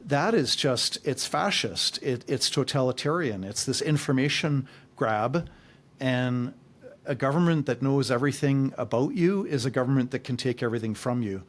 that is just, it's fascist, it's totalitarian, it's this information grab, and a government that knows everything about you is a government that can take everything from you.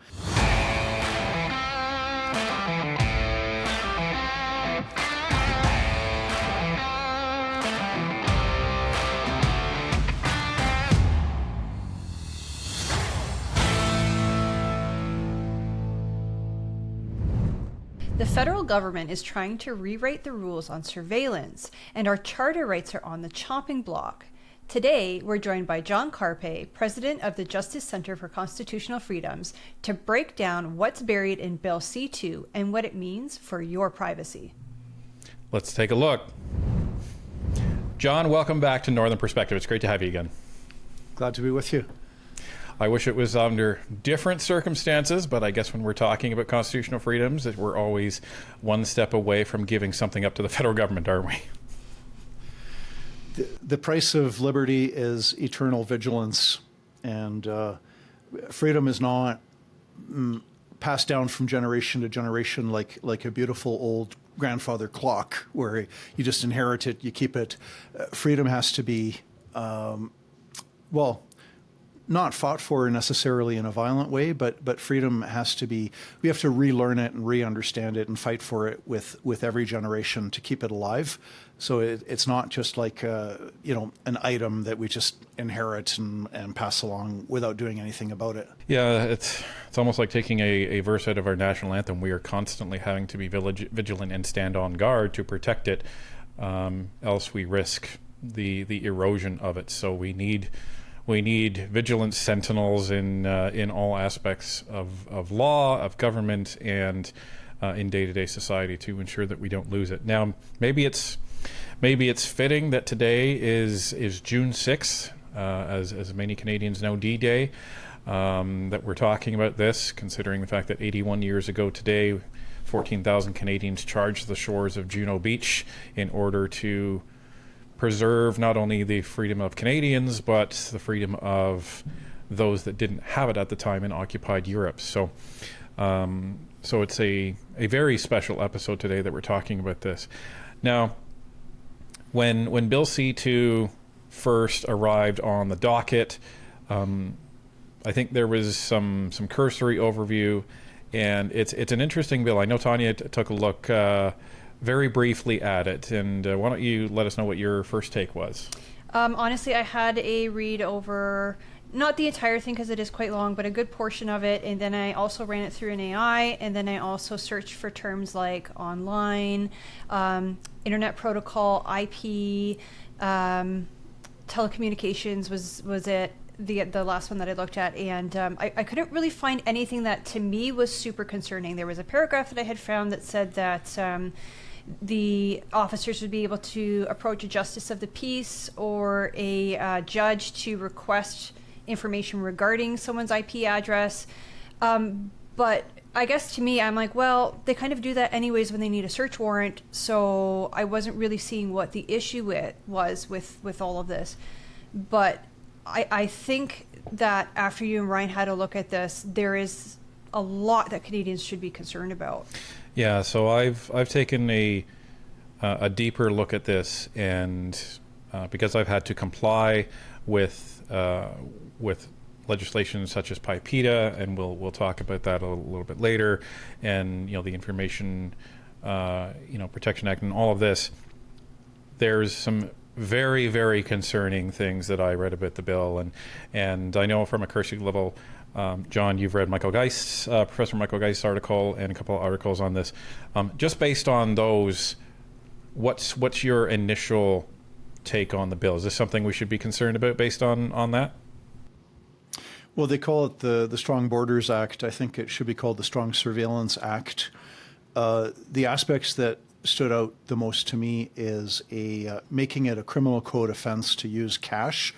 The federal government is trying to rewrite the rules on surveillance, and our charter rights are on the chopping block. Today, we're joined by John Carpe, president of the Justice Center for Constitutional Freedoms, to break down what's buried in Bill C-2 and what it means for your privacy. Let's take a look. John, welcome back to Northern Perspective. It's great to have you again. Glad to be with you. I wish it was under different circumstances, but I guess when we're talking about constitutional freedoms, we're always one step away from giving something up to the federal government, aren't we? The price of liberty is eternal vigilance, and freedom is not passed down from generation to generation like a beautiful old grandfather clock where you just inherit it, you keep it. Freedom has to be, well, not fought for necessarily in a violent way, but freedom has to be, we have to relearn it and re-understand it and fight for it with every generation to keep it alive. So it's not just like, you know, an item that we just inherit and pass along without doing anything about it. Yeah, it's almost like taking a verse out of our national anthem. We are constantly having to be vigilant and stand on guard to protect it, else we risk the erosion of it. So we need vigilant sentinels in all aspects of law, of government, and in day-to-day society to ensure that we don't lose it. Now, maybe it's fitting that today is June 6th, as many Canadians know, D-Day, that we're talking about this, considering the fact that 81 years ago today, 14,000 Canadians charged the shores of Juno Beach in order to preserve not only the freedom of Canadians, but the freedom of those that didn't have it at the time in occupied Europe. So it's a very special episode today that we're talking about this. Now, when Bill C-2 first arrived on the docket, I think there was some cursory overview, and it's an interesting bill. I know Tanya took a look very briefly at it, and why don't you let us know what your first take was? Honestly, I had a read over, not the entire thing because it is quite long, but a good portion of it, and then I also ran it through an AI, and then I also searched for terms like online, internet protocol, IP, telecommunications was it. The last one that I looked at, and I couldn't really find anything that to me was super concerning. There was a paragraph that I had found that said that the officers would be able to approach a justice of the peace or a judge to request information regarding someone's IP address. But I guess to me, I'm like, well, they kind of do that anyways when they need a search warrant, so I wasn't really seeing what the issue was with all of this. But I think that after you and Ryan had a look at this, there is a lot that Canadians should be concerned about. Yeah, so I've taken a deeper look at this, and because I've had to comply with legislation such as PIPEDA, and we'll talk about that a little bit later, and the Information Protection Act and all of this. There's some very, very concerning things that I read about the bill, and I know from a cursory level, John, you've read Michael Geist's, Professor Michael Geist's article and a couple of articles on this. Just based on those, what's your initial take on the bill? Is this something we should be concerned about based on that? Well, they call it the Strong Borders Act. I think it should be called the Strong Surveillance Act. The aspects that stood out the most to me is making it a criminal code offense to use cash.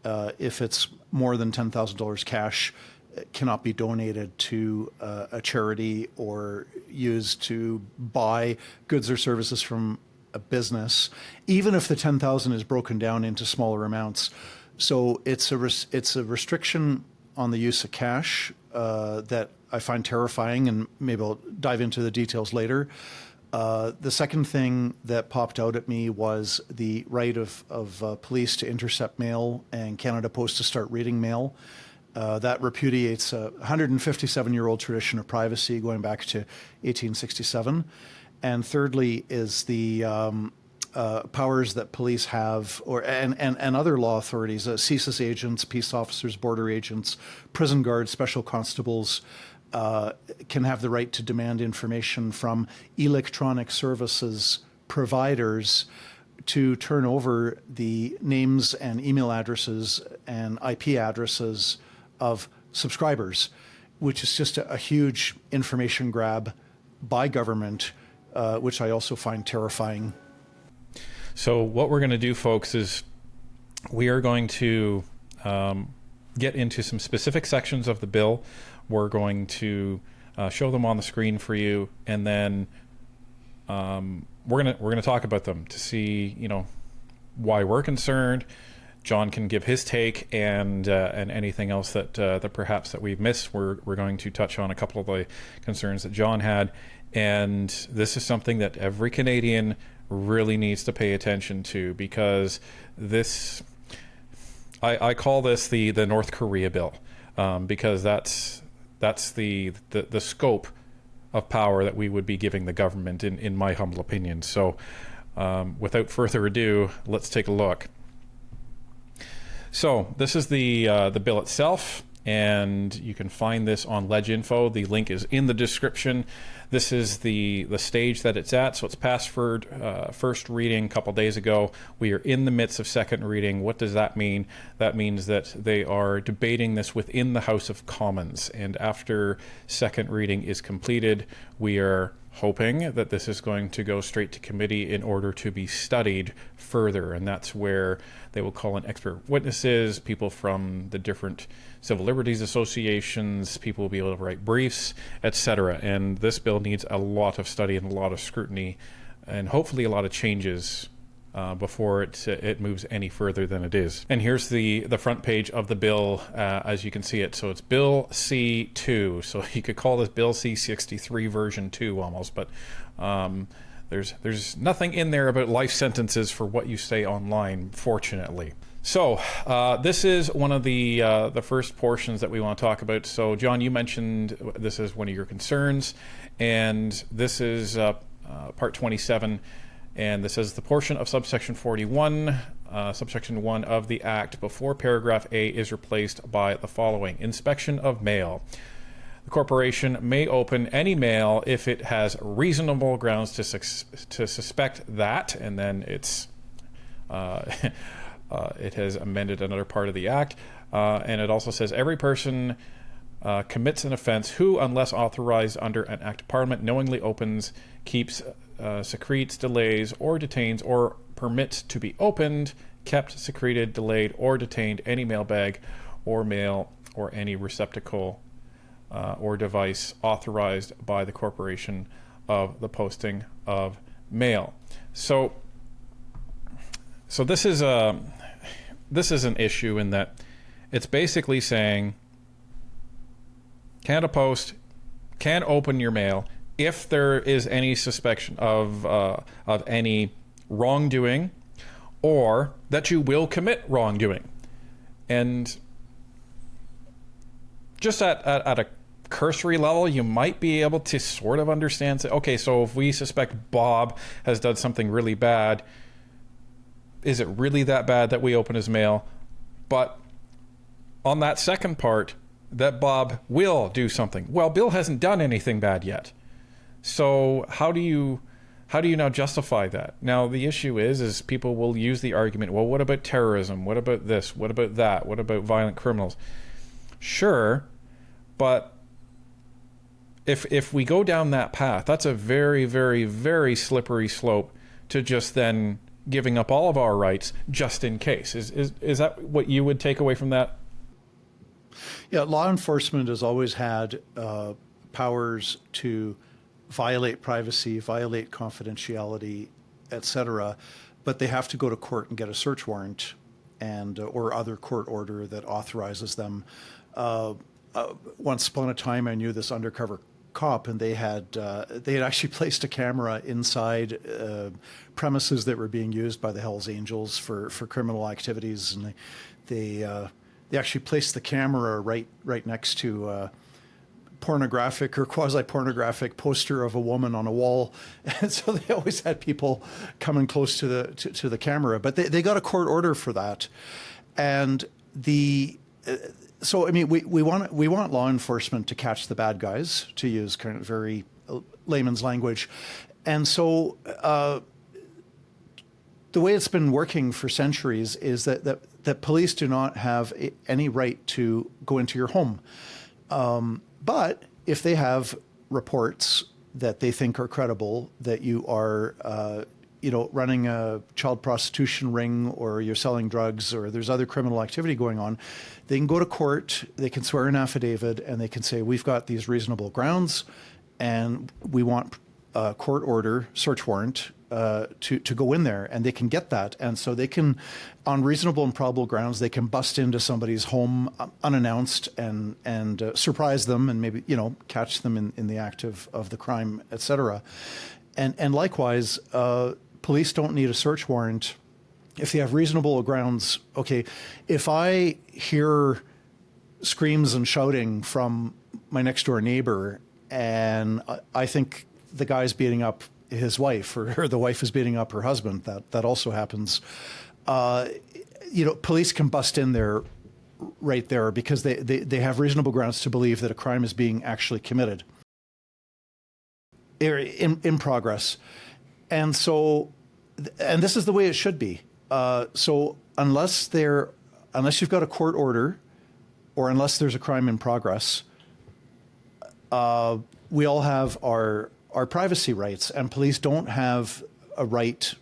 If it's more than $10,000 cash, it cannot be donated to a charity or used to buy goods or services from a business, even if the 10,000 is broken down into smaller amounts. So it's a restriction on the use of cash. that I find terrifying, and maybe I'll dive into the details later. The second thing that popped out at me was the right of police to intercept mail and Canada Post to start reading mail. That repudiates a 157-year-old tradition of privacy going back to 1867. And thirdly is the powers that police have, and other law authorities, CSIS agents, peace officers, border agents, prison guards, special constables, can have the right to demand information from electronic services providers to turn over the names and email addresses and IP addresses of subscribers, which is just a huge information grab by government, which I also find terrifying. So what we're going to do, folks, is we are going to get into some specific sections of the bill. We're going to show them on the screen for you, and then we're gonna talk about them to see, why we're concerned. John can give his take, and anything else that perhaps that we've missed. We're going to touch on a couple of the concerns that John had, and this is something that every Canadian really needs to pay attention to, because this, I call this the North Korea bill, because that's the scope of power that we would be giving the government, in my humble opinion. So without further ado, let's take a look. So this is the bill itself, and you can find this on LegInfo. The link is in the description. This is the stage that it's at. So it's passed for first reading a couple days ago. We are in the midst of second reading. What does that mean? That means that they are debating this within the House of Commons. And after second reading is completed, we are hoping that this is going to go straight to committee in order to be studied further. And that's where they will call in expert witnesses, people from the different civil liberties associations, people will be able to write briefs, etc. And this bill needs a lot of study and a lot of scrutiny, and hopefully a lot of changes before it moves any further than it is. And here's the front page of the bill as you can see it. So it's Bill C-2. So you could call this Bill C-63 version 2 almost, but there's nothing in there about life sentences for what you say online, fortunately. So this is one of the first portions that we want to talk about. So John, you mentioned this is one of your concerns, and this is part 27. And this is the portion of subsection 41, subsection 1 of the Act before paragraph A is replaced by the following: inspection of mail. The corporation may open any mail if it has reasonable grounds to suspect that, and then it's it has amended another part of the Act, and it also says every person commits an offense who, unless authorized under an Act of Parliament, knowingly opens, keeps, secretes, delays, or detains, or permits to be opened, kept, secreted, delayed, or detained any mailbag or mail or any receptacle or device authorized by the corporation of the posting of mail. So this is an issue in that it's basically saying Canada Post can open your mail if there is any suspicion of any wrongdoing, or that you will commit wrongdoing. And just at a cursory level, you might be able to sort of understand, okay, so if we suspect Bob has done something really bad, is it really that bad that we open his mail? But on that second part, that Bob will do something. Well, Bill hasn't done anything bad yet. So how do you now justify that? Now, the issue is people will use the argument, well, what about terrorism? What about this? What about that? What about violent criminals? Sure, but if we go down that path, that's a very, very, very slippery slope to just then giving up all of our rights just in case. Is that what you would take away from that? Yeah, law enforcement has always had powers to violate privacy, violate confidentiality, etc., but they have to go to court and get a search warrant and or other court order that authorizes them. once upon a time, I knew this undercover cop, and they had actually placed a camera inside premises that were being used by the Hells Angels for criminal activities, and they actually placed the camera right next to pornographic or quasi-pornographic poster of a woman on a wall, and so they always had people coming close to the camera. But they got a court order for that, and so I mean we want law enforcement to catch the bad guys, to use kind of very layman's language, and so the way it's been working for centuries is that police do not have any right to go into your home. But if they have reports that they think are credible, that you are, running a child prostitution ring, or you're selling drugs, or there's other criminal activity going on, they can go to court, they can swear an affidavit, and they can say, we've got these reasonable grounds, and we want a court order, search warrant, to go in there, and they can get that. And so they can, on reasonable and probable grounds, they can bust into somebody's home unannounced and surprise them, and maybe, catch them in the act of the crime, etc. And likewise, police don't need a search warrant if they have reasonable grounds. Okay, if I hear screams and shouting from my next door neighbor, and I think the guy's beating up his wife, or the wife is beating up her husband, that also happens. Police can bust in there right there because they have reasonable grounds to believe that a crime is being actually committed in progress. And so, and this is the way it should be. So unless you've got a court order, or unless there's a crime in progress, we all have our privacy rights, and police don't have a right.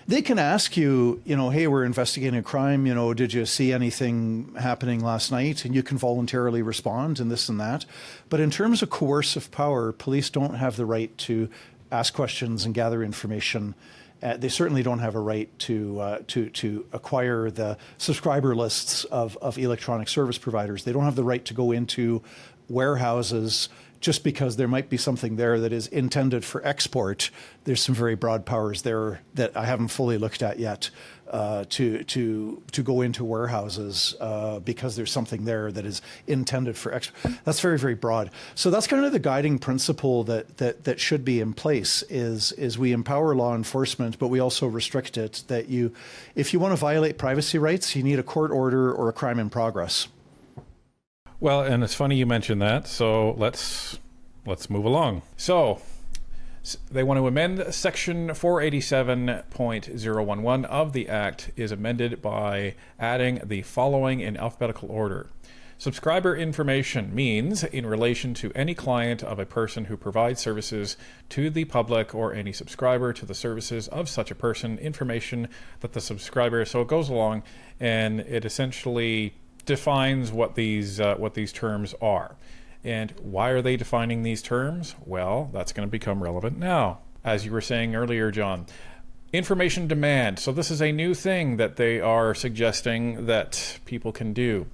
They can ask you, hey, we're investigating a crime, did you see anything happening last night? And you can voluntarily respond and this and that. But in terms of coercive power, police don't have the right to ask questions and gather information. They certainly don't have a right to acquire the subscriber lists of electronic service providers. They don't have the right to go into warehouses just because there might be something there that is intended for export. There's some very broad powers there that I haven't fully looked at yet, to go into warehouses because there's something there that is intended for export. That's very, very broad. So that's kind of the guiding principle that should be in place, is we empower law enforcement, but we also restrict it, that if you want to violate privacy rights, you need a court order or a crime in progress. Well, and it's funny you mentioned that, so let's move along. So they want to amend Section 487.011 of the Act, is amended by adding the following in alphabetical order. Subscriber information means in relation to any client of a person who provides services to the public, or any subscriber to the services of such a person, information that the subscriber, so it goes along and it essentially defines what these terms are. And why are they defining these terms? Well, that's going to become relevant now. As you were saying earlier, John, information demand. So this is a new thing that they are suggesting that people can do.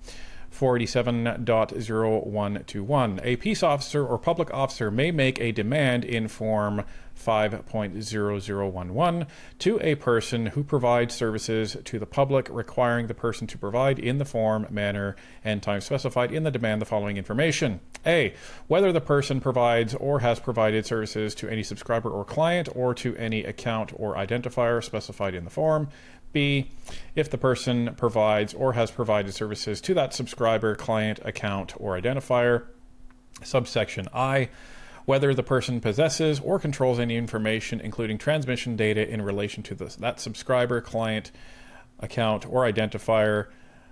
487.0121. A peace officer or public officer may make a demand in Form 5.0011 to a person who provides services to the public, requiring the person to provide in the form, manner, and time specified in the demand the following information. A. Whether the person provides or has provided services to any subscriber or client, or to any account or identifier specified in the form. B. If the person provides or has provided services to that subscriber, client, account, or identifier. Subsection I. Whether the person possesses or controls any information, including transmission data, in relation to that subscriber, client, account, or identifier.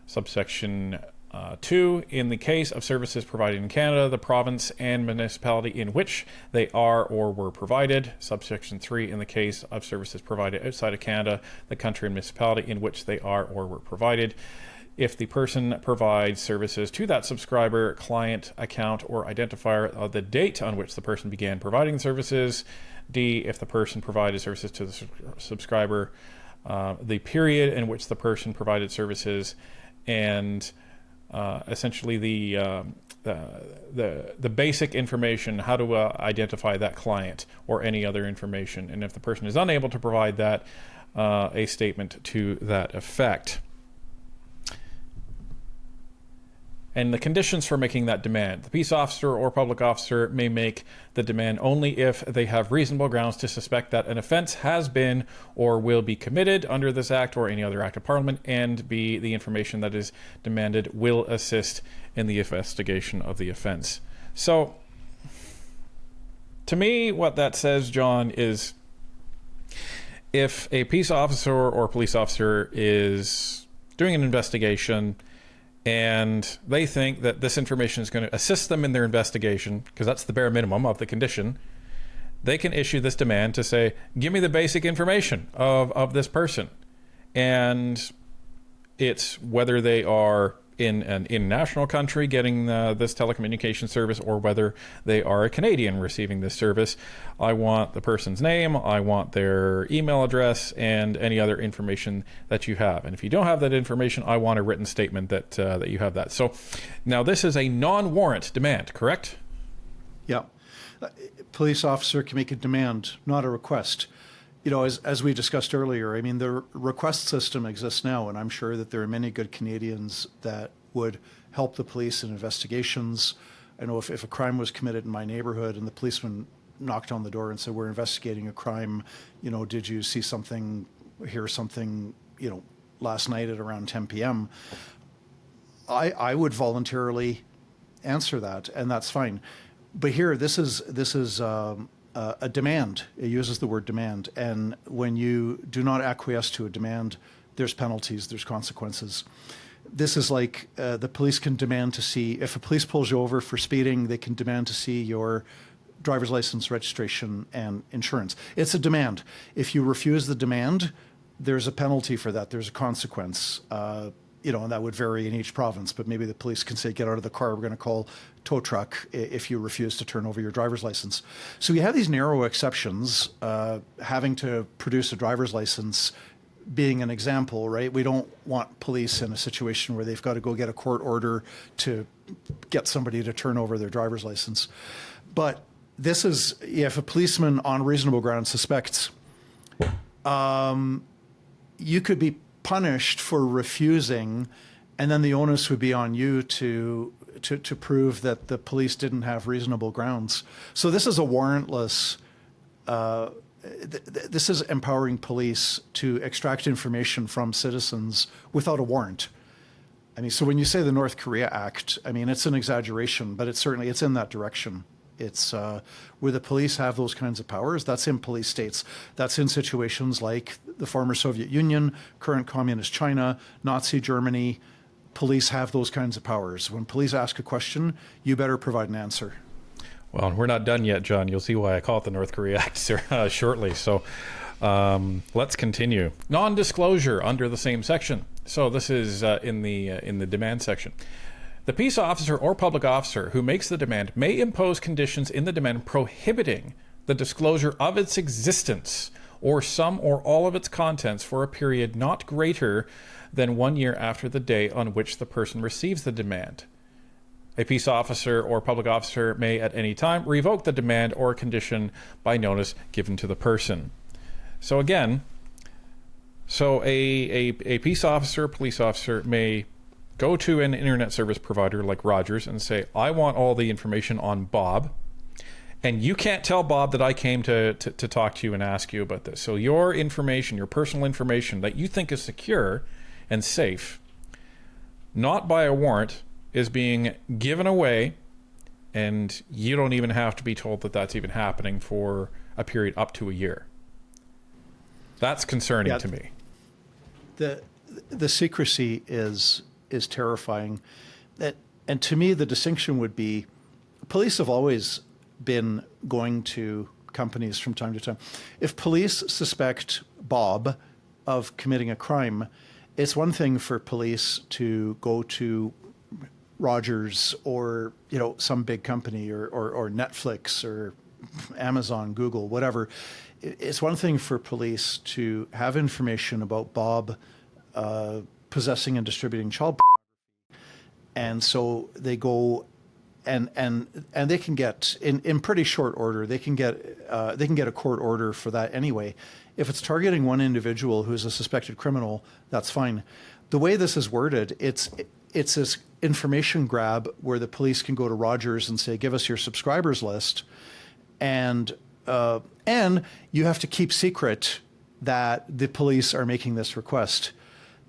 Subsection 2. In the case of services provided in Canada, the province and municipality in which they are or were provided. Subsection 3. In the case of services provided outside of Canada, the country and municipality in which they are or were provided. If the person provides services to that subscriber, client, account, or identifier, the date on which the person began providing services. D. If the person provided services to the subscriber, the period in which the person provided services. And essentially the basic information, how to identify that client or any other information. And if the person is unable to provide that, a statement to that effect. And the conditions for making that demand. The peace officer or public officer may make the demand only if they have reasonable grounds to suspect that an offense has been or will be committed under this act or any other act of Parliament, and B, the information that is demanded will assist in the investigation of the offense. So, to me, what that says, John, is if a peace officer or police officer is doing an investigation and they think that this information is going to assist them in their investigation, because that's the bare minimum of the condition, they can issue this demand to say, give me the basic information of this person. And it's whether they are in an international country getting this telecommunication service or whether they are a Canadian receiving this service. I want the person's name, I want their email address, and any other information that you have. And if you don't have that information, I want a written statement that that you have that. So now this is a non-warrant demand, correct? Yeah. Police officer can make a demand, not a request. You know, as we discussed earlier, I mean, the request system exists now, and I'm sure that there are many good Canadians that would help the police in investigations. I know if a crime was committed in my neighborhood and the policeman knocked on the door and said, we're investigating a crime, you know, did you see something, hear something, you know, last night at around 10 p.m., I would voluntarily answer that, and that's fine. But here, this is a demand. It uses the word demand. And when you do not acquiesce to a demand, there's penalties, there's consequences. This is like the police can demand to see, if a police pulls you over for speeding, they can demand to see your driver's license, registration, and insurance. It's a demand. If you refuse the demand, there's a penalty for that. There's a consequence. You know, and that would vary in each province, but maybe the police can say, get out of the car, we're going to call tow truck if you refuse to turn over your driver's license. So you have these narrow exceptions, having to produce a driver's license being an example, right? We don't want police in a situation where they've got to go get a court order to get somebody to turn over their driver's license. But this is, if a policeman on reasonable grounds suspects, you could be punished for refusing, and then the onus would be on you to prove that the police didn't have reasonable grounds. So this is a warrantless, this is empowering police to extract information from citizens without a warrant. I mean, so when you say the North Korea Act, I mean, it's an exaggeration, but it's in that direction. It's where the police have those kinds of powers. That's in police states. That's in situations like the former Soviet Union, current communist China, Nazi Germany. Police have those kinds of powers. When police ask a question, you better provide an answer. Well, we're not done yet, John. You'll see why I call it the North Korea Act shortly. So let's continue. Non-disclosure under the same section. So this is in the demand section. The peace officer or public officer who makes the demand may impose conditions in the demand prohibiting the disclosure of its existence or some or all of its contents for a period not greater than 1 year after the day on which the person receives the demand. A peace officer or public officer may at any time revoke the demand or condition by notice given to the person. So again, a peace officer, police officer may go to an internet service provider like Rogers and say, I want all the information on Bob, and you can't tell Bob that I came to talk to you and ask you about this. So your information, your personal information that you think is secure and safe, not by a warrant, is being given away, and you don't even have to be told that that's even happening for a period up to a year. That's concerning to me. The secrecy is terrifying. And to me, the distinction would be, police have always been going to companies from time to time. If police suspect Bob of committing a crime, it's one thing for police to go to Rogers or, you know, some big company or Netflix or Amazon, Google, whatever. It's one thing for police to have information about Bob possessing and distributing child pornography And so they go and they can get in pretty short order. They can get a court order for that anyway. If it's targeting one individual who is a suspected criminal, that's fine. The way this is worded, it's this information grab where the police can go to Rogers and say, "Give us your subscribers list," and you have to keep secret that the police are making this request.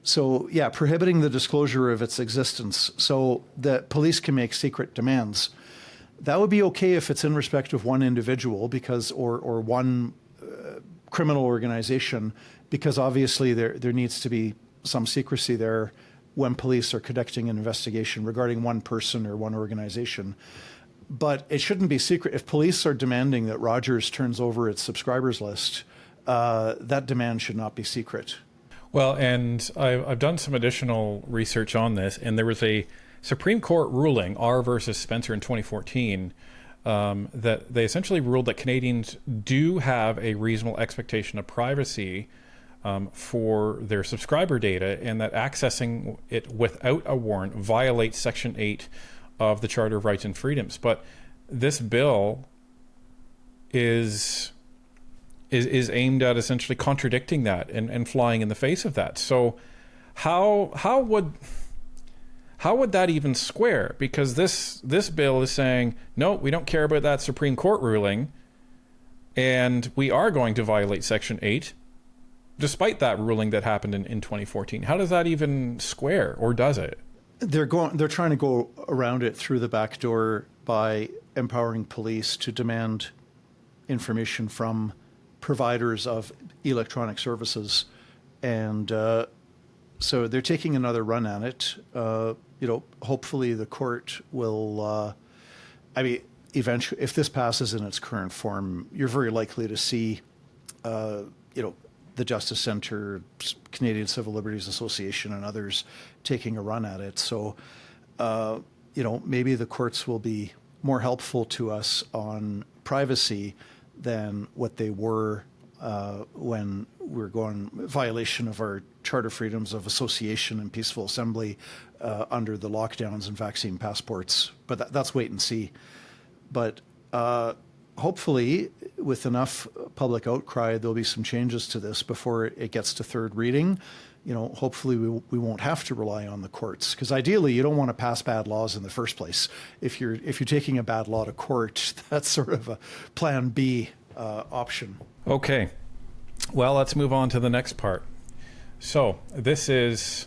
So yeah, prohibiting the disclosure of its existence so that police can make secret demands. That would be okay if it's in respect of one individual because or one criminal organization, because obviously there needs to be some secrecy there when police are conducting an investigation regarding one person or one organization. But it shouldn't be secret. If police are demanding that Rogers turns over its subscribers list, that demand should not be secret. Well, and I've done some additional research on this, and there was a Supreme Court ruling, R versus Spencer in 2014, that they essentially ruled that Canadians do have a reasonable expectation of privacy for their subscriber data, and that accessing it without a warrant violates Section 8 of the Charter of Rights and Freedoms. But this bill is aimed at essentially contradicting that and flying in the face of that. So how would that even square? Because this bill is saying, no, we don't care about that Supreme Court ruling, and we are going to violate Section 8, despite that ruling that happened in 2014. How does that even square, or does it? They're trying to go around it through the back door by empowering police to demand information from providers of electronic services, and so they're taking another run at it. Hopefully the court will. Eventually, if this passes in its current form, you're very likely to see, the Justice Centre, Canadian Civil Liberties Association, and others taking a run at it. So, maybe the courts will be more helpful to us on privacy than what they were when we're going violation of our charter freedoms of association and peaceful assembly under the lockdowns and vaccine passports. But that's wait and see. But hopefully, with enough public outcry, there'll be some changes to this before it gets to third reading. Hopefully we won't have to rely on the courts, because ideally you don't want to pass bad laws in the first place. If you're taking a bad law to court, that's sort of a plan B option. Okay, well, let's move on to the next part. So this is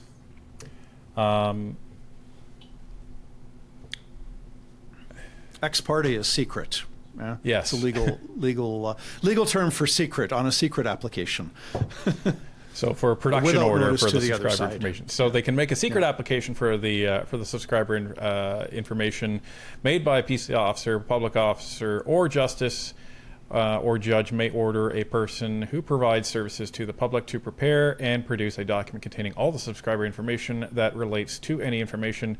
ex parte is secret. Yeah? Yes, it's a legal term for secret on a secret application. So for a production Without order for the the subscriber information. So they can make a secret application for the subscriber information made by a peace officer, public officer, or justice or judge may order a person who provides services to the public to prepare and produce a document containing all the subscriber information that relates to any information,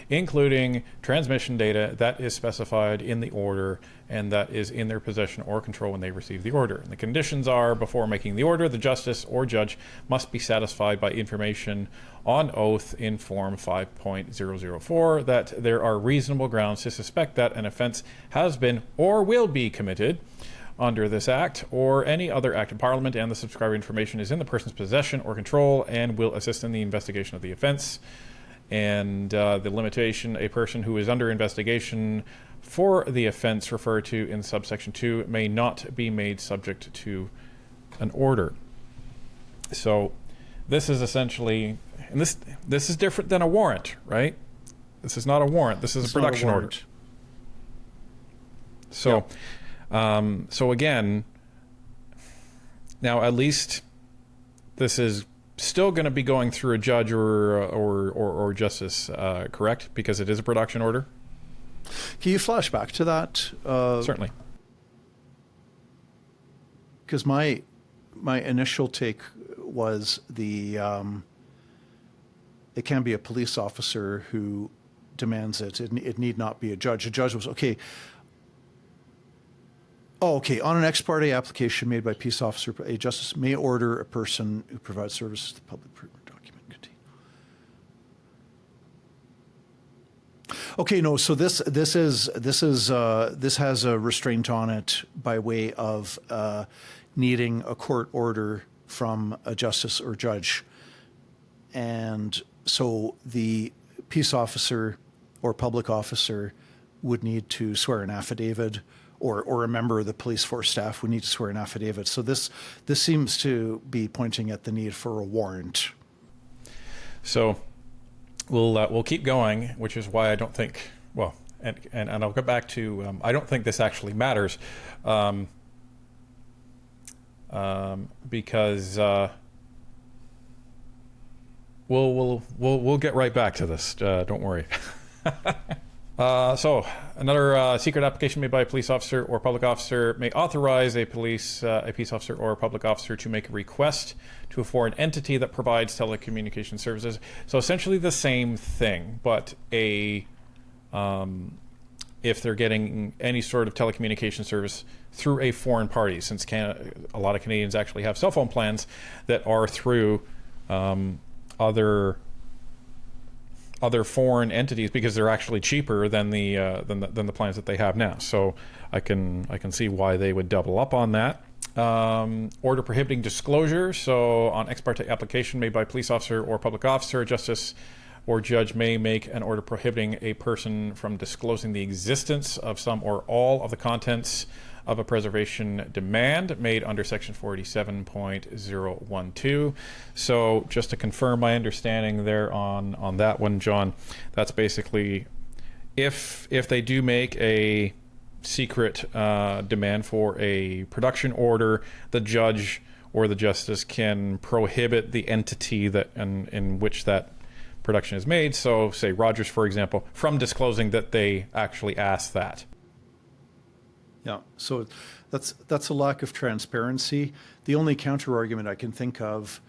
including transmission data that is specified in the order and that is in their possession or control when they receive the order. And the conditions are, before making the order, the justice or judge must be satisfied by information on oath in Form 5.004 that there are reasonable grounds to suspect that an offense has been or will be committed under this act or any other act of Parliament, and the subscriber information is in the person's possession or control and will assist in the investigation of the offense. And the limitation, a person who is under investigation for the offense referred to in subsection 2 may not be made subject to an order. So this is essentially, and this is different than a warrant, right? This is not a warrant. This is a production order. So, so again, now at least this is still going to be going through a judge or justice, correct? Because it is a production order. Can you flash back to that? Certainly. Because my initial take was it can be a police officer who demands it. It need not be a judge. A judge was okay. Oh, okay. On an ex parte application made by a peace officer, a justice may order a person who provides services to the public document contain. Okay. So, so again, this is different than a warrant. This is a production order. So again, now at least this is still going to be going through a judge or justice. Because my initial take was it can be a police officer who demands it. It need not be a judge. A judge was okay. On an ex parte application made by a peace officer, a justice may order a person who provides services to the public document contain. Okay, no. So this has a restraint on it by way of needing a court order from a justice or judge, and so the peace officer or public officer would need to swear an affidavit, or a member of the police force staff would need to swear an affidavit. So this seems to be pointing at the need for a warrant. So we'll keep going, which is why I don't think, well, and I'll go back to, I don't think this actually matters, because we'll get right back to this. Don't worry. So another secret application made by a police officer or public officer may authorize a peace officer or a public officer to make a request to a foreign entity that provides telecommunication services. So essentially the same thing, but if they're getting any sort of telecommunication service through a foreign party, since a lot of Canadians actually have cell phone plans that are through other foreign entities, because they're actually cheaper than the plans that they have now. So I can see why they would double up on that. Order prohibiting disclosure. So on ex parte application made by a police officer or public officer, justice or judge may make an order prohibiting a person from disclosing the existence of some or all of the contents of a preservation demand made under section 487.012. So just to confirm my understanding there on that one, John, that's basically if they do make a secret demand for a production order, the judge or the justice can prohibit the entity that in which that production is made, so say Rogers, for example, from disclosing that they actually asked that. Yeah, so that's a lack of transparency. The only counter argument I can think of,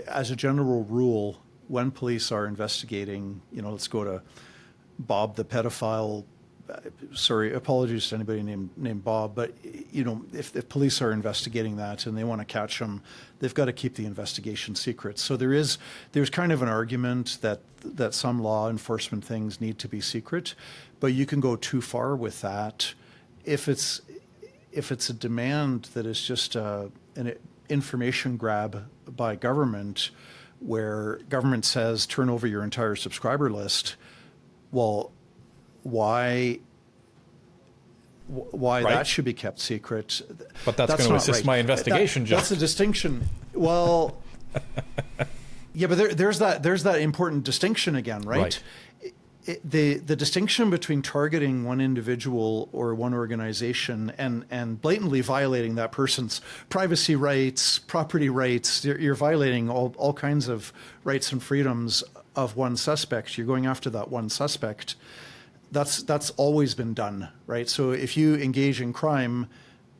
as a general rule, when police are investigating, let's go to Bob the pedophile. Sorry, apologies to anybody named Bob, but if police are investigating that and they want to catch him, they've got to keep the investigation secret. So there's kind of an argument that some law enforcement things need to be secret, but you can go too far with that. If it's a demand that is just an information grab by government, where government says turn over your entire subscriber list, well, why right. That should be kept secret? But that's going to assist my investigation, John. That's a distinction. Well, yeah, but there's that important distinction again, right? The distinction between targeting one individual or one organization and blatantly violating that person's privacy rights, property rights, you're violating all kinds of rights and freedoms of one suspect. You're going after that one suspect. That's always been done, right? So if you engage in crime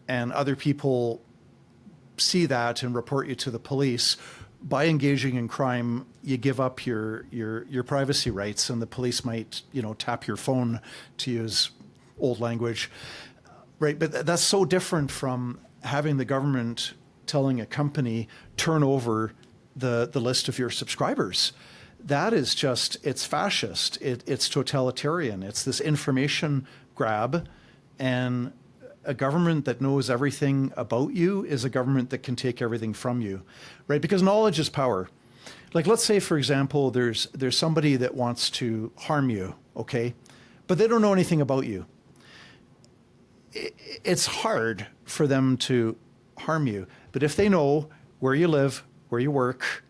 and other people see that and report you to the police, by engaging in crime, you give up your privacy rights, and the police might, tap your phone, to use old language, right? But that's so different from having the government telling a company, turn over the list of your subscribers. That is it's fascist. It's totalitarian. It's this information grab, and a government that knows everything about you is a government that can take everything from you, right? Because knowledge is power. Like, let's say, for example, there's somebody that wants to harm you, okay? But they don't know anything about you. It's hard for them to harm you. But if they know where you live, where you work,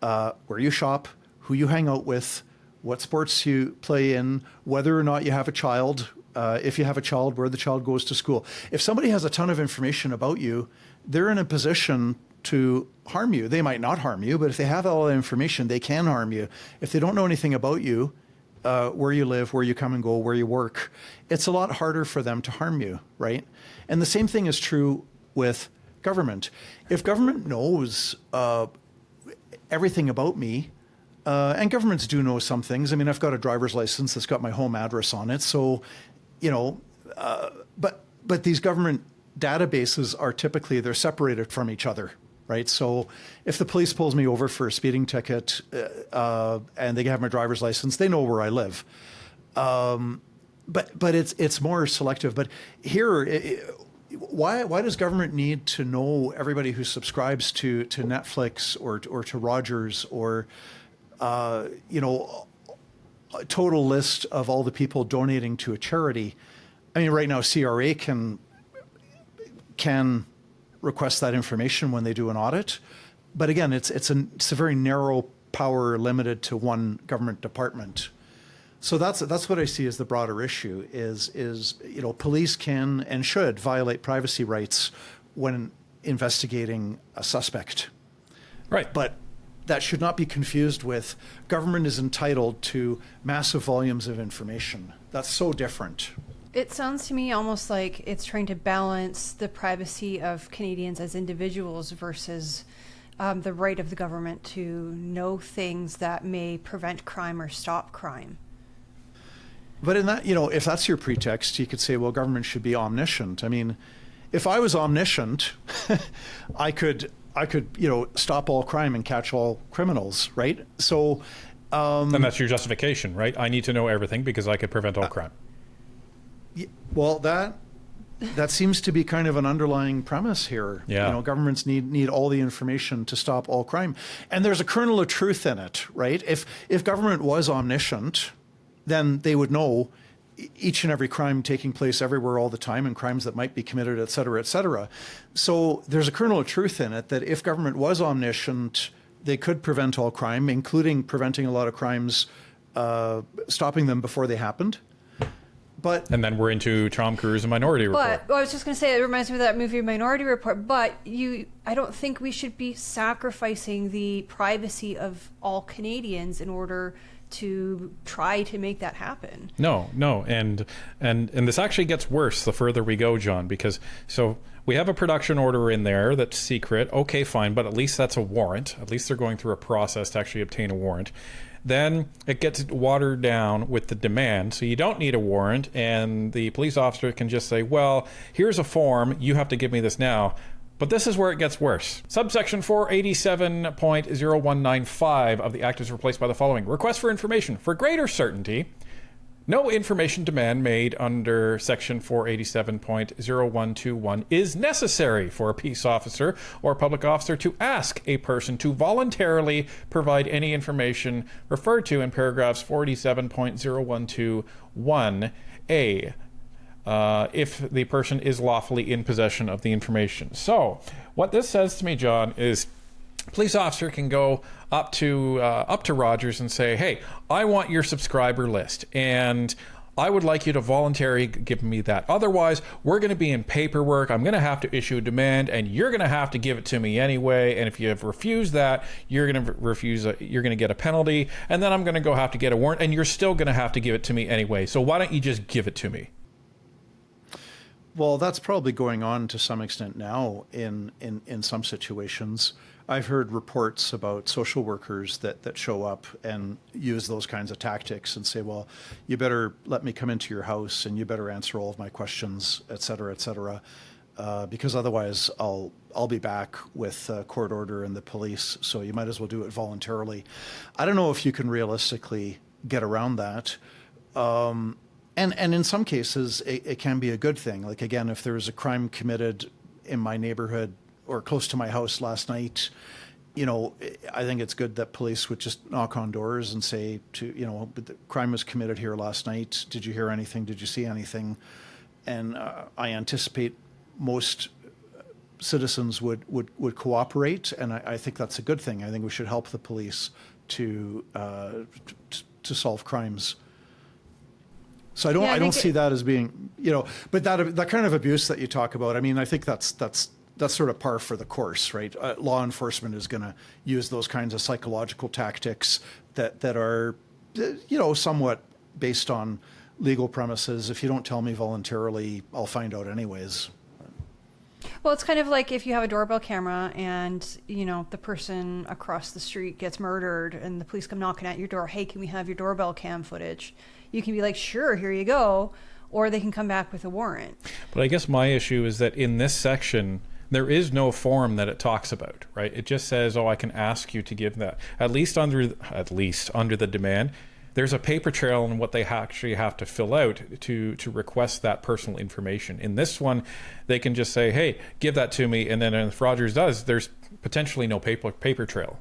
where you shop, who you hang out with, what sports you play in, whether or not you have a child, if you have a child, where the child goes to school. If somebody has a ton of information about you, they're in a position to harm you. They might not harm you, but if they have all that information, they can harm you. If they don't know anything about you, where you live, where you come and go, where you work, it's a lot harder for them to harm you, right? And the same thing is true with government. If government knows everything about me, and governments do know some things. I mean, I've got a driver's license that's got my home address on it. So, but these government databases are typically, they're separated from each other, right? So if the police pulls me over for a speeding ticket and they have my driver's license, they know where I live. But it's more selective. But here, why does government need to know everybody who subscribes to Netflix or to Rogers or a total list of all the people donating to a charity? I mean, right now CRA can request that information when they do an audit, but again, it's a very narrow power limited to one government department. So that's what I see as the broader issue is police can and should violate privacy rights when investigating a suspect. Right. But that should not be confused with government is entitled to massive volumes of information. That's so different. It sounds to me almost like it's trying to balance the privacy of Canadians as individuals versus the right of the government to know things that may prevent crime or stop crime. But in that, if that's your pretext, you could say, well, government should be omniscient. I mean, if I was omniscient, I could stop all crime and catch all criminals, right? So, and that's your justification, right? I need to know everything because I could prevent all crime. Well, that seems to be kind of an underlying premise here. Yeah. Governments need all the information to stop all crime, and there's a kernel of truth in it, right? If government was omniscient, then they would know each and every crime taking place everywhere all the time and crimes that might be committed, et cetera, et cetera. So there's a kernel of truth in it that if government was omniscient, they could prevent all crime, including preventing a lot of crimes, stopping them before they happened. And then we're into Tom Cruise and Minority Report. But I was just going to say, it reminds me of that movie Minority Report, but I don't think we should be sacrificing the privacy of all Canadians in order to try to make that happen. No, and this actually gets worse the further we go, John, because so we have a production order in there that's secret. Okay, fine, but at least that's a warrant. At least they're going through a process to actually obtain a warrant. Then it gets watered down with the demand, so you don't need a warrant, and the police officer can just say, well, here's a form, you have to give me this now. But this is where it gets worse. Subsection 487.0195 of the Act is replaced by the following. Request for information. For greater certainty, no information demand made under Section 487.0121 is necessary for a peace officer or public officer to ask a person to voluntarily provide any information referred to in paragraphs 487.0121A. If the person is lawfully in possession of the information. So what this says to me, John, is police officer can go up to Rogers and say, hey, I want your subscriber list, and I would like you to voluntarily give me that. Otherwise, we're going to be in paperwork. I'm going to have to issue a demand, and you're going to have to give it to me anyway. And if you have refused that, you're going to get a penalty, and then I'm going to have to get a warrant, and you're still going to have to give it to me anyway. So why don't you just give it to me? Well, that's probably going on to some extent now in some situations. I've heard reports about social workers that show up and use those kinds of tactics and say, well, you better let me come into your house and you better answer all of my questions, et cetera, because otherwise I'll be back with a court order and the police, so you might as well do it voluntarily. I don't know if you can realistically get around that. And in some cases, it can be a good thing. Like, again, if there's a crime committed in my neighborhood or close to my house last night, I think it's good that police would just knock on doors and say but the crime was committed here last night. Did you hear anything? Did you see anything? And I anticipate most citizens would cooperate, and I think that's a good thing. I think we should help the police to solve crimes. So I don't see that as being, but that kind of abuse that you talk about, I mean, I think that's sort of par for the course, right? Law enforcement is going to use those kinds of psychological tactics that are, somewhat based on legal premises. If you don't tell me voluntarily, I'll find out anyways. Well, it's kind of like if you have a doorbell camera and, the person across the street gets murdered and the police come knocking at your door, hey, can we have your doorbell cam footage? You can be like, sure, here you go. Or they can come back with a warrant. But I guess my issue is that in this section, there is no form that it talks about, right? It just says, I can ask you to give that. At least under the demand. there's a paper trail in what they actually have to fill out to request that personal information. In this one, they can just say, hey, give that to me, and then if Rogers does, there's potentially no paper trail.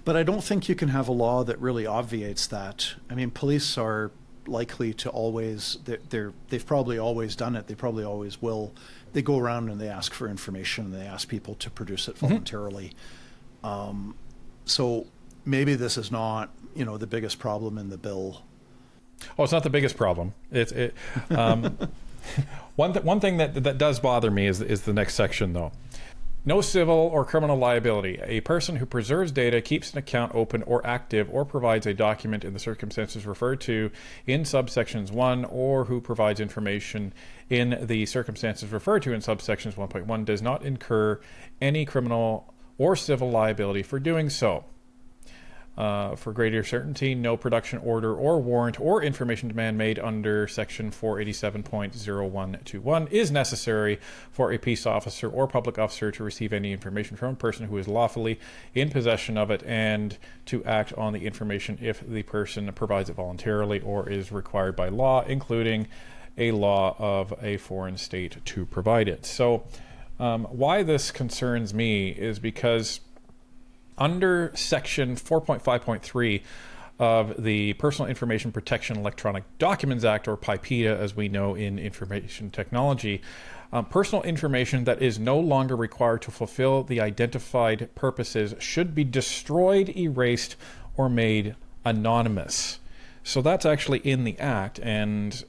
But I don't think you can have a law that really obviates that. I mean, police are likely to always, they've probably always done it, they probably always will. They go around and they ask for information, and they ask people to produce it voluntarily. So maybe this is not, the biggest problem in the bill. Oh, it's not the biggest problem. One thing that does bother me is the next section, though. No civil or criminal liability. A person who preserves data, keeps an account open or active, or provides a document in the circumstances referred to in subsections 1, or who provides information in the circumstances referred to in subsections 1.1 does not incur any criminal or civil liability for doing so. For greater certainty, no production order or warrant or information demand made under Section 487.0121 is necessary for a peace officer or public officer to receive any information from a person who is lawfully in possession of it, and to act on the information if the person provides it voluntarily or is required by law, including a law of a foreign state to provide it. So why this concerns me is because under Section 4.5.3 of the Personal Information Protection Electronic Documents Act, or PIPEDA as we know in information technology, personal information that is no longer required to fulfill the identified purposes should be destroyed, erased, or made anonymous. So that's actually in the Act, and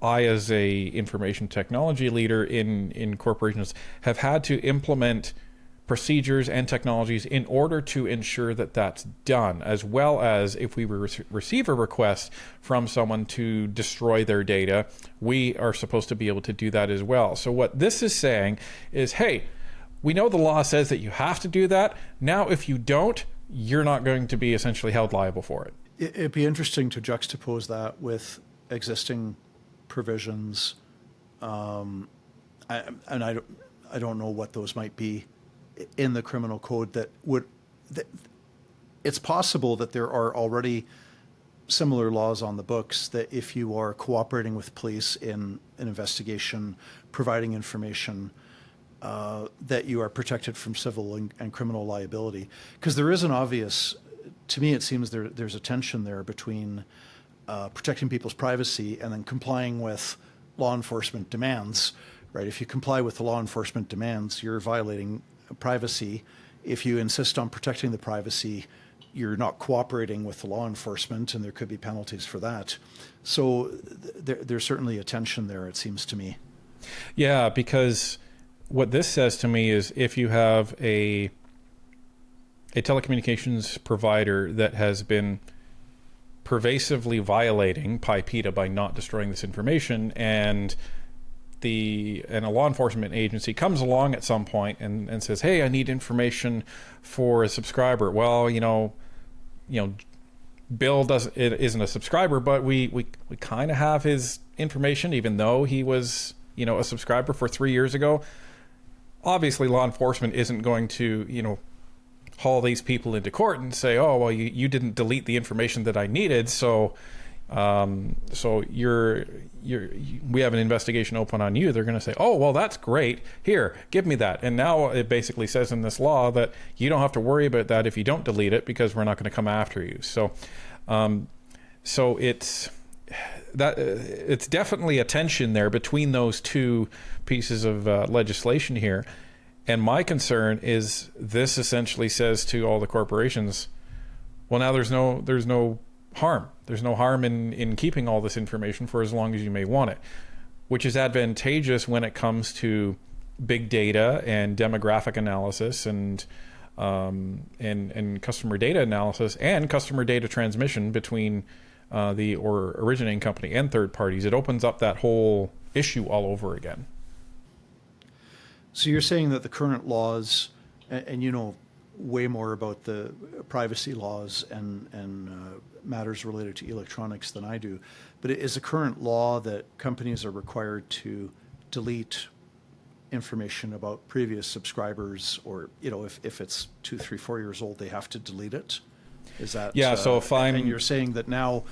I, as a information technology leader in corporations, have had to implement procedures and technologies in order to ensure that that's done, as well as if we receive a request from someone to destroy their data, we are supposed to be able to do that as well. So what this is saying is, hey, we know the law says that you have to do that. Now, if you don't, you're not going to be essentially held liable for it. It'd be interesting to juxtapose that with existing provisions. I don't know what those might be in the criminal code it's possible that there are already similar laws on the books that if you are cooperating with police in an investigation, providing information, that you are protected from civil and criminal liability. Because there is an obvious, to me it seems there's a tension there between protecting people's privacy and then complying with law enforcement demands, right? If you comply with the law enforcement demands, you're violating privacy. If you insist on protecting the privacy, you're not cooperating with the law enforcement, and there could be penalties for that. So there's certainly a tension there, it seems to me. Yeah, because what this says to me is if you have a telecommunications provider that has been pervasively violating PIPEDA by not destroying this information, and a law enforcement agency comes along at some point and says, hey, I need information for a subscriber. Well, Bill isn't a subscriber, but we kind of have his information, even though he was, a subscriber for 3 years ago. Obviously, law enforcement isn't going to, haul these people into court and say, oh, well, you didn't delete the information that I needed, so we have an investigation open on you. They're going to say, oh, well, that's great. Here, give me that. And now it basically says in this law that you don't have to worry about that if you don't delete it, because we're not going to come after you. So it's definitely a tension there between those two pieces of legislation here. And my concern is this essentially says to all the corporations, well, now there's no harm. There's no harm in keeping all this information for as long as you may want it, which is advantageous when it comes to big data and demographic analysis and customer data analysis and customer data transmission between the originating company and third parties. It opens up that whole issue all over again. So you're saying that the current laws, and you know way more about the privacy laws and matters related to electronics than I do, but is the current law that companies are required to delete information about previous subscribers, or if it's 2, 3, 4 years old, they have to delete it? Is that Yeah, so if I'm... And you're saying that now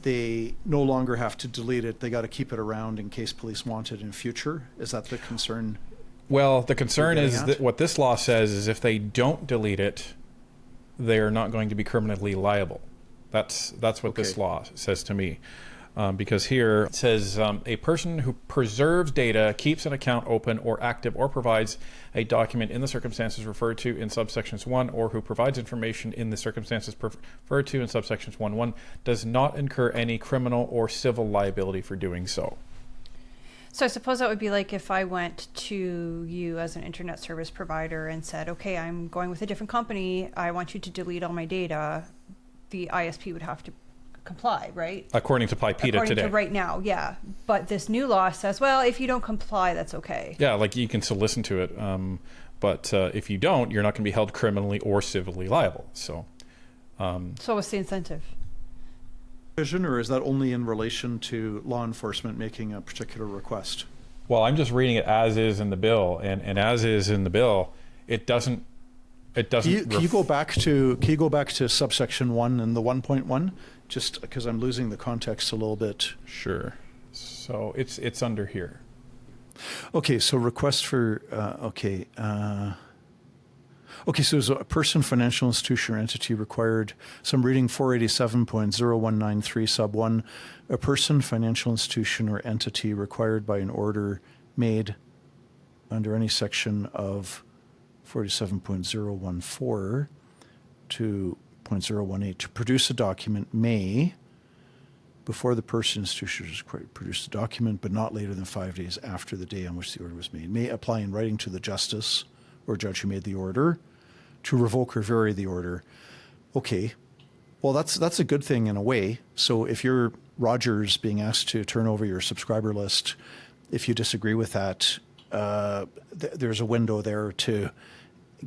they no longer have to delete it, they got to keep it around in case police want it in future? Is that the concern? Well, the concern You're is getting that at? what this law says is if they don't delete it, they are not going to be criminally liable. That's what this Okay. law says to me. Because here it says a person who preserves data, keeps an account open or active, or provides a document in the circumstances referred to in subsections 1, or who provides information in the circumstances referred to in subsections 1.1 does not incur any criminal or civil liability for doing so. So I suppose that would be like if I went to you as an internet service provider and said, okay, I'm going with a different company. I want you to delete all my data. The ISP would have to comply, right? According to PIPEDA According today. to right now, yeah. But this new law says, well, if you don't comply, that's okay. Yeah, like you can still listen to it. But if you don't, you're not going to be held criminally or civilly liable. So So what's the incentive? Vision, or is that only in relation to law enforcement making a particular request? well, I'm just reading it as is in the bill, and as is in the bill, it doesn't. Can you go back to subsection 1 and the 1.1? Just because I'm losing the context a little bit. Sure. So it's under here. Okay, so request for, okay, so there's a person, financial institution, or entity required. So I'm reading 487.0193 sub 1. A person, financial institution, or entity required by an order made under any section of 47.014 to 0.018 to produce a document may, before the person, institution is required to produce the document, but not later than 5 days after the day on which the order was made, may apply in writing to the justice or judge who made the order to revoke or vary the order. Okay, well, that's a good thing in a way. So if you're Rogers being asked to turn over your subscriber list, if you disagree with that, there's a window there to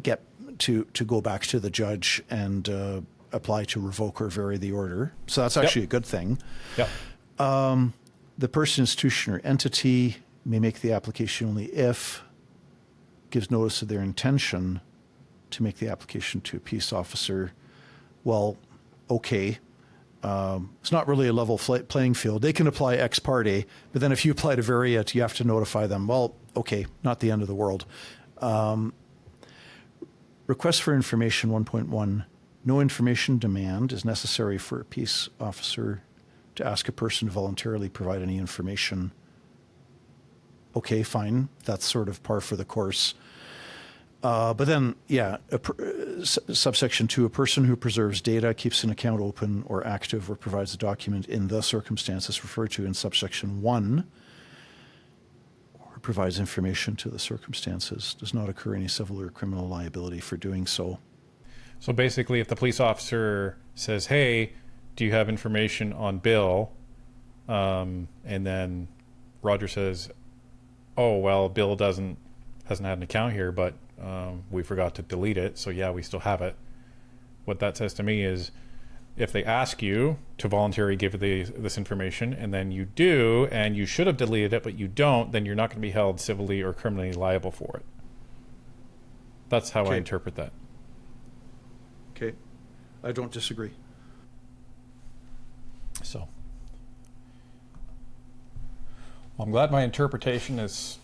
get to go back to the judge and apply to revoke or vary the order. So that's actually a good thing. Yep. The person, institution, or entity may make the application only if gives notice of their intention to make the application to a peace officer. Well, okay. It's not really a level playing field. They can apply ex parte, but then if you apply to vary it, you have to notify them. Well, okay, not the end of the world. Request for information 1.1. No information demand is necessary for a peace officer to ask a person to voluntarily provide any information. Okay, fine. That's sort of par for the course. But then, yeah, subsection 2, a person who preserves data, keeps an account open or active, or provides a document in the circumstances referred to in subsection 1, or provides information to the circumstances, does not occur any civil or criminal liability for doing so. So basically, if the police officer says, "Hey, do you have information on Bill?" And then Roger says, "Oh, well, Bill hasn't had an account here, but we forgot to delete it, so yeah, we still have it." What that says to me is, if they ask you to voluntarily give this information, and then you do, and you should have deleted it, but you don't, then you're not going to be held civilly or criminally liable for it. That's how I interpret that. Okay, I don't disagree. So, well, I'm glad my interpretation is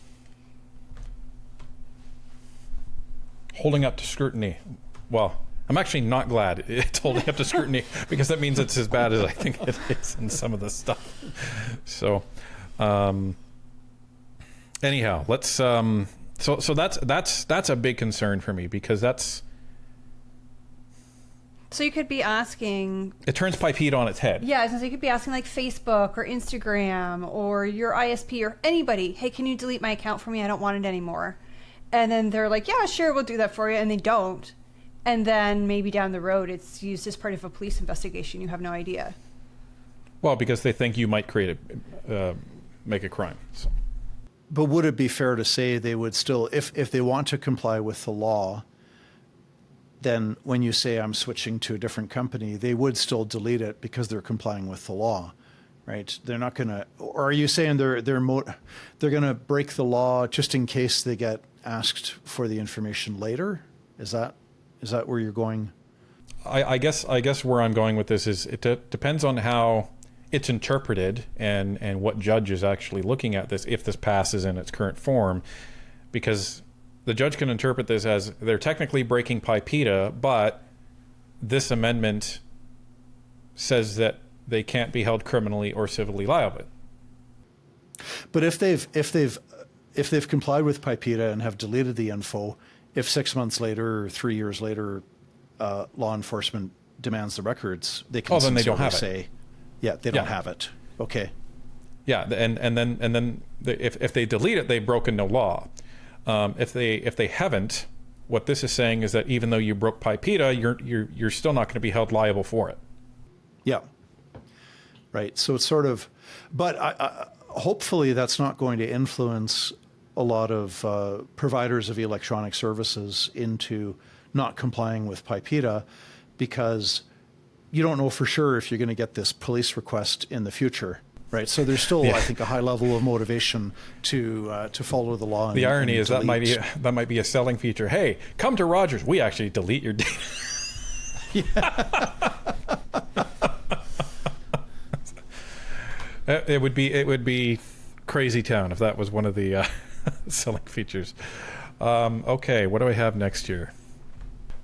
holding up to scrutiny. Well, I'm actually not glad it's holding up to scrutiny because that means it's as bad as I think it is in some of this stuff. So, anyhow, let's. So that's a big concern for me because that's. So you could be asking... It turns PIPEDA on its head. Yeah, so you could be asking like Facebook or Instagram or your ISP or anybody, hey, can you delete my account for me? I don't want it anymore. And then they're like, yeah, sure, we'll do that for you. And they don't. And then maybe down the road, it's used as part of a police investigation. You have no idea. Well, because they think you might make a crime. So. But would it be fair to say they would still, if they want to comply with the law, then when you say I'm switching to a different company, they would still delete it because they're complying with the law, right? They're not going to, or are you saying they're going to break the law just in case they get asked for the information later? Is that where you're going? I guess where I'm going with this is it depends on how it's interpreted and what judge is actually looking at this if this passes in its current form, because the judge can interpret this as they're technically breaking PIPEDA, but this amendment says that they can't be held criminally or civilly liable. But if they've complied with PIPEDA and have deleted the info, if 6 months later or 3 years later, law enforcement demands the records, they can then they don't have say, yeah, they don't have it. Okay. Yeah, and then if they delete it, they've broken no law. If they haven't, what this is saying is that even though you broke PIPEDA, you're still not going to be held liable for it. Yeah. Right. So it's sort of, but hopefully that's not going to influence a lot of providers of electronic services into not complying with PIPEDA, because you don't know for sure if you're going to get this police request in the future. Right. So there's still, I think, a high level of motivation to follow the law. The irony is that might be a selling feature. Hey, come to Rogers. We actually delete your data. It would be crazy town if that was one of the selling features. Okay, what do I have next year?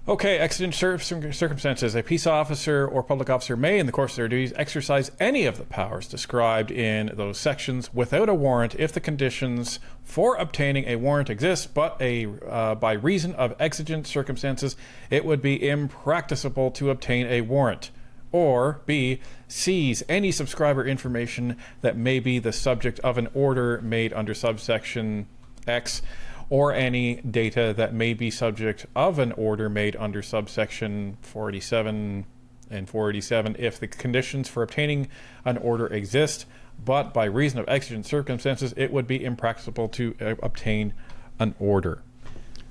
Okay, exigent circumstances. A peace officer or public officer may, in the course of their duties, exercise any of the powers described in those sections without a warrant if the conditions for obtaining a warrant exist, but by reason of exigent circumstances, it would be impracticable to obtain a warrant. Or B, seize any subscriber information that may be the subject of an order made under subsection X, or any data that may be subject of an order made under subsection 487 and 487 if the conditions for obtaining an order exist, but by reason of exigent circumstances, it would be impracticable to obtain an order.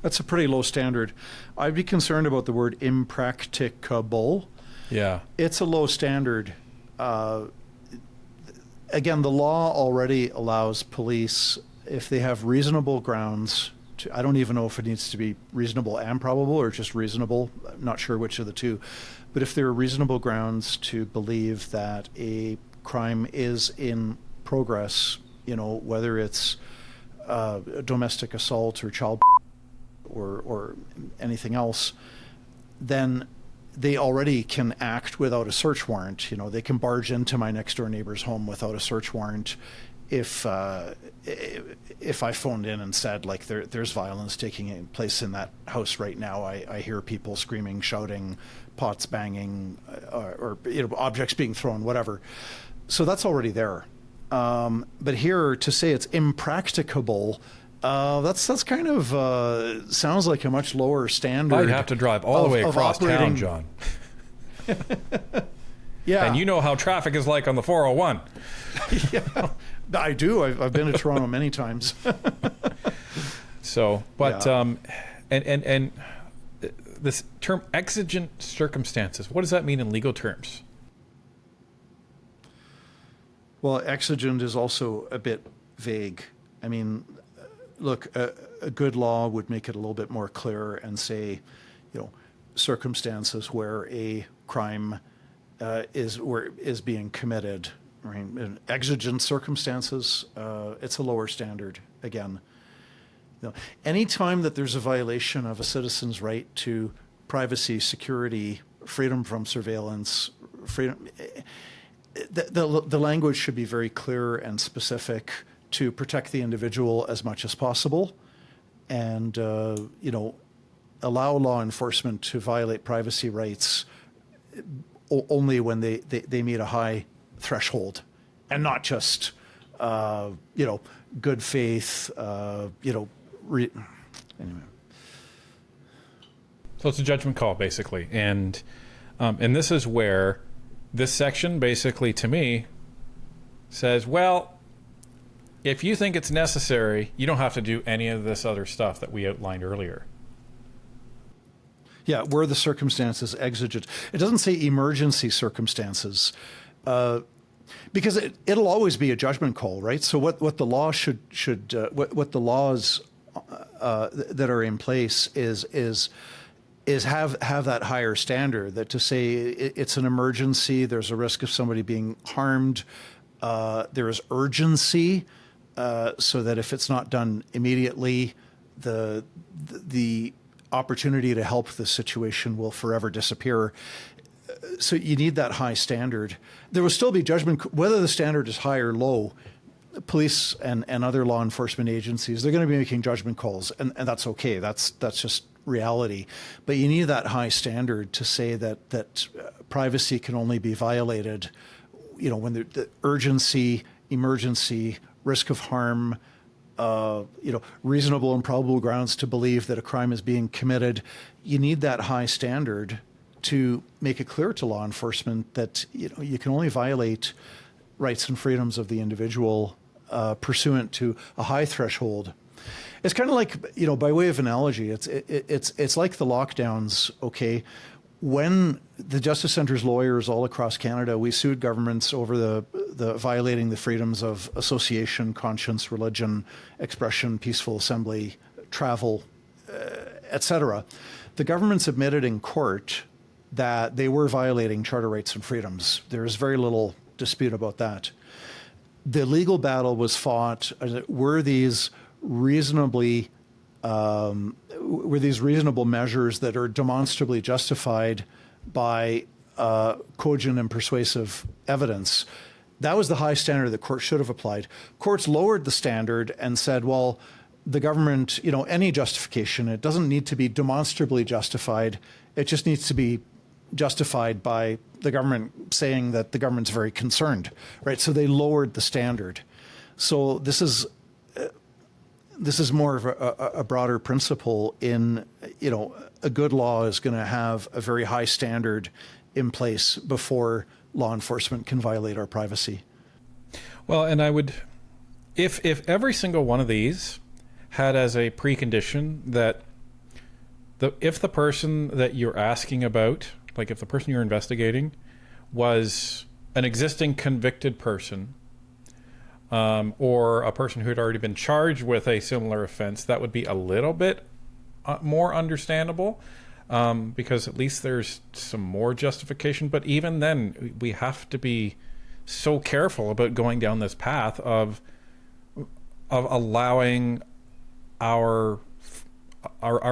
That's a pretty low standard. I'd be concerned about the word impracticable. Yeah. It's a low standard. Again, the law already allows police, if they have reasonable grounds to, I don't even know if it needs to be reasonable and probable or just reasonable, I'm not sure which of the two, but if there are reasonable grounds to believe that a crime is in progress, whether it's domestic assault or child or anything else, then they already can act without a search warrant. They can barge into my next door neighbor's home without a search warrant. If I phoned in and said, like, there's violence taking place in that house right now, I hear people screaming, shouting, pots banging, or objects being thrown, whatever. So that's already there. But here to say it's impracticable, that's kind of sounds like a much lower standard. I'd have to drive all the way across town, John. Yeah. And you know how traffic is like on the 401. Yeah, I do. I've been to Toronto many times. So, but Yeah. And this term exigent circumstances, what does that mean in legal terms? Well, exigent is also a bit vague. I mean, look, a good law would make it a little bit more clear and say, circumstances where a crime is being committed. Right? In exigent circumstances, it's a lower standard again. Any time that there's a violation of a citizen's right to privacy, security, freedom from surveillance, freedom, the language should be very clear and specific to protect the individual as much as possible, and allow law enforcement to violate privacy rights only when they meet a high threshold, and not just good faith. Anyway. So it's a judgment call, basically, and this is where this section basically, to me, says, well, if you think it's necessary, you don't have to do any of this other stuff that we outlined earlier. Yeah, where the circumstances exigent. It doesn't say emergency circumstances, because it'll always be a judgment call, right? So what the law what the laws that are in place is is have that higher standard, that to say it's an emergency, there's a risk of somebody being harmed, there is urgency, so that if it's not done immediately, the opportunity to help the situation will forever disappear. So you need that high standard. There will still be judgment, whether the standard is high or low. Police and other law enforcement agencies, they're going to be making judgment calls, and that's okay. That's just reality. But you need that high standard to say that privacy can only be violated, when the urgency, emergency, risk of harm, reasonable and probable grounds to believe that a crime is being committed. You need that high standard to make it clear to law enforcement that you can only violate rights and freedoms of the individual pursuant to a high threshold. It's kind of like, by way of analogy, it's like the lockdowns. Okay, when the Justice Centre's lawyers all across Canada, we sued governments over the violating the freedoms of association, conscience, religion, expression, peaceful assembly, travel, etc. The governments admitted in court that they were violating charter rights and freedoms. There is very little dispute about that. The legal battle was fought. Were these reasonable measures that are demonstrably justified by cogent and persuasive evidence? That was the high standard that courts should have applied. Courts lowered the standard and said, well, the government, any justification, it doesn't need to be demonstrably justified. It just needs to be justified by the government saying that the government's very concerned, right? So they lowered the standard. So this is more of a broader principle in, a good law is going to have a very high standard in place before law enforcement can violate our privacy. Well, and I would, if every single one of these had as a precondition that if the person that you're asking about, like if the person you're investigating was an existing convicted person, or a person who had already been charged with a similar offense, that would be a little bit more understandable, because at least there's some more justification. But even then, we have to be so careful about going down this path of allowing our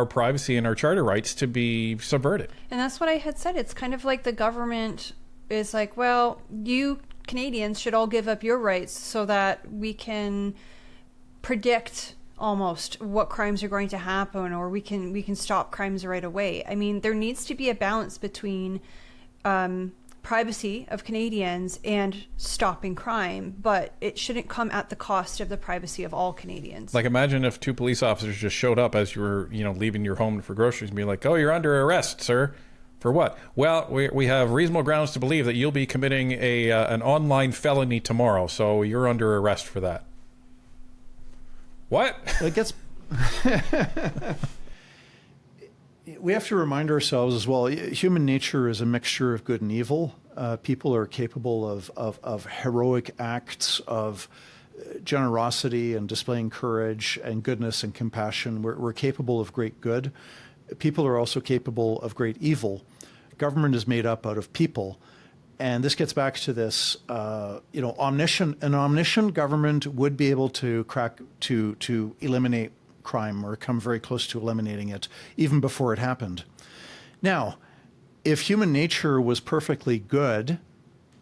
privacy and our charter rights to be subverted. And that's what I had said. It's kind of like the government is like, well, you Canadians should all give up your rights so that we can predict almost what crimes are going to happen, or we can stop crimes right away. I mean, there needs to be a balance between privacy of Canadians and stopping crime, but it shouldn't come at the cost of the privacy of all Canadians. Like, imagine if two police officers just showed up as you were, leaving your home for groceries and be like, "Oh, you're under arrest, sir." For what? Well, we have reasonable grounds to believe that you'll be committing an online felony tomorrow, so you're under arrest for that. What? It gets... We have to remind ourselves as well, human nature is a mixture of good and evil. People are capable of heroic acts, of generosity and displaying courage and goodness and compassion. We're capable of great good. People are also capable of great evil. Government is made up out of people. And this gets back to this, an omniscient government would be able to to eliminate crime or come very close to eliminating it even before it happened. Now, if human nature was perfectly good,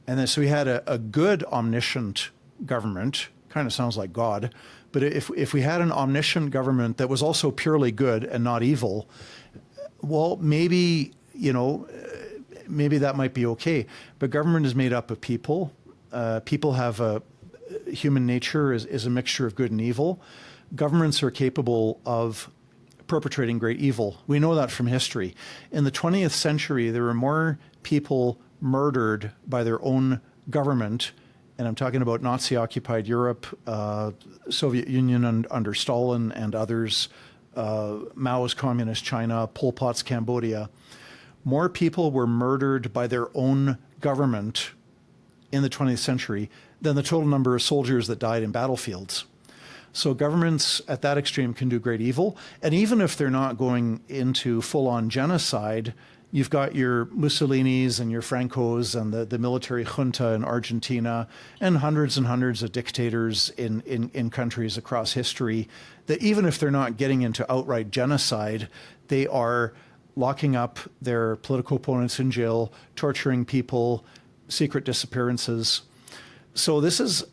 and then so we had a good omniscient government, kind of sounds like God, but if we had an omniscient government that was also purely good and not evil, well, maybe that might be okay. But government is made up of people. People have human nature is a mixture of good and evil. Governments are capable of perpetrating great evil. We know that from history. In the 20th century, there were more people murdered by their own government, and I'm talking about Nazi-occupied Europe, Soviet Union under Stalin and others, Mao's communist China, Pol Pot's Cambodia. More people were murdered by their own government in the 20th century than the total number of soldiers that died in battlefields. So governments at that extreme can do great evil. And even if they're not going into full-on genocide, you've got your Mussolinis and your Francos and the military junta in Argentina and hundreds of dictators in countries across history that even if they're not getting into outright genocide, they are locking up their political opponents in jail, torturing people, secret disappearances. So this is,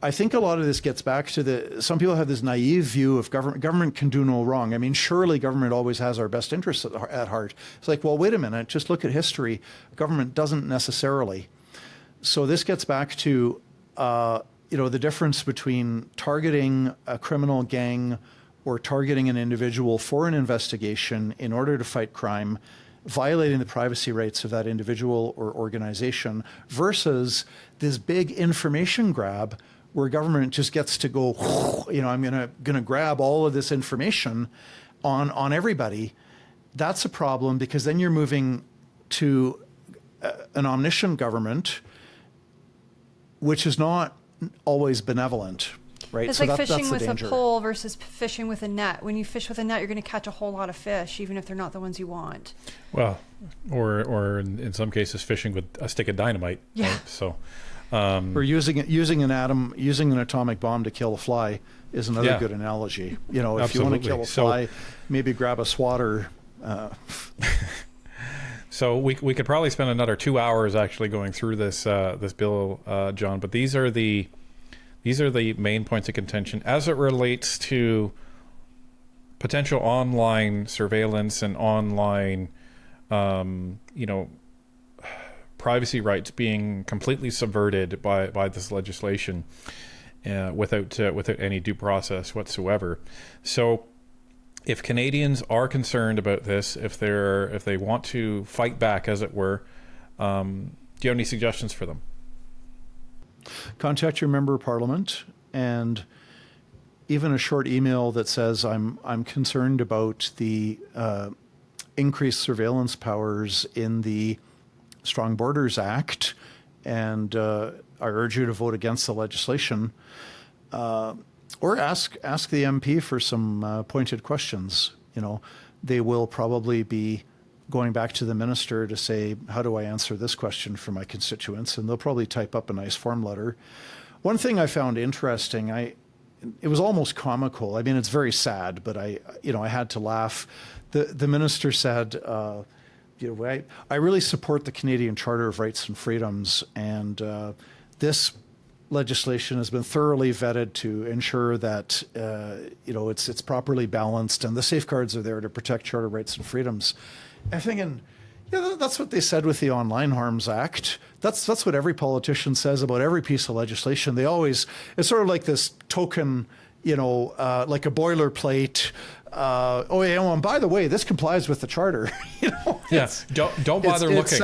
I think a lot of this gets back to some people have this naive view of government can do no wrong. I mean, surely government always has our best interests at heart. It's like, well, wait a minute, just look at history. Government doesn't necessarily. So this gets back to, the difference between targeting a criminal gang or targeting an individual for an investigation in order to fight crime, violating the privacy rights of that individual or organization, versus this big information grab where government just gets to go, I'm gonna grab all of this information on everybody. That's a problem, because then you're moving to an omniscient government, which is not always benevolent. Right? It's so like that's fishing the with danger. a pole versus fishing with a net. When you fish with a net, you're going to catch a whole lot of fish, even if they're not the ones you want. Well, or in some cases, fishing with a stick of dynamite. Yeah. Right? So, or using an atomic bomb to kill a fly is another good analogy. If you want to kill a fly, maybe grab a swatter. So we could probably spend another 2 hours actually going through this bill, John. But these are the main points of contention as it relates to potential online surveillance and online, privacy rights being completely subverted by this legislation without any due process whatsoever. So, if Canadians are concerned about this, if they want to fight back, as it were, do you have any suggestions for them? Contact your member of parliament, and even a short email that says, I'm concerned about the increased surveillance powers in the Strong Borders Act, and I urge you to vote against the legislation. Or ask the MP for some pointed questions. They will probably be going back to the minister to say, how do I answer this question for my constituents? And they'll probably type up a nice form letter. One thing I found interesting, it was almost comical. I mean, it's very sad, but I had to laugh. The minister said, I really support the Canadian Charter of Rights and Freedoms, and this legislation has been thoroughly vetted to ensure that it's properly balanced and the safeguards are there to protect charter rights and freedoms. I'm thinking, that's what they said with the Online Harms Act. That's what every politician says about every piece of legislation. It's sort of like this token, like a boilerplate. And by the way, this complies with the charter. Yes. Don't bother looking.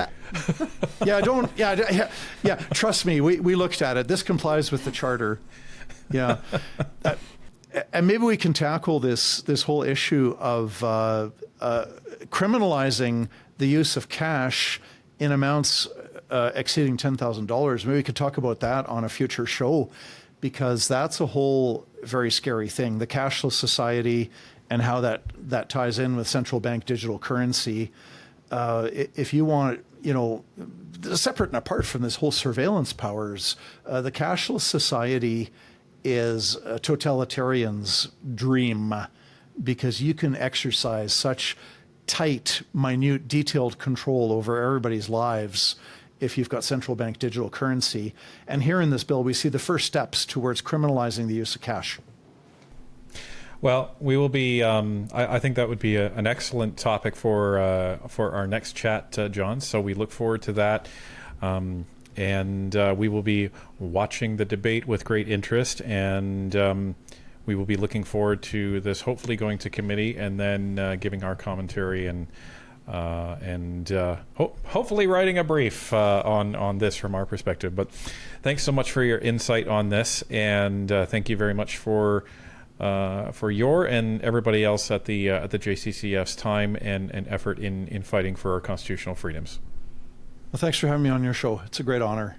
Trust me, we looked at it. This complies with the charter. Yeah. And maybe we can tackle this whole issue of criminalizing the use of cash in amounts exceeding $10,000. Maybe we could talk about that on a future show, because that's a whole very scary thing. The cashless society and how that ties in with central bank digital currency. If you want, separate and apart from this whole surveillance powers, the cashless society is a totalitarian's dream, because you can exercise such tight, minute, detailed control over everybody's lives if you've got central bank digital currency. And here in this bill, we see the first steps towards criminalizing the use of cash. Well, we will be. I think that would be an excellent topic for our next chat, John. So we look forward to that, and we will be watching the debate with great interest, and we will be looking forward to this hopefully going to committee and then giving our commentary and hopefully writing a brief on this from our perspective. But thanks so much for your insight on this, and thank you very much for your and everybody else at the JCCF's time and effort in fighting for our constitutional freedoms. Well, thanks for having me on your show. It's a great honor.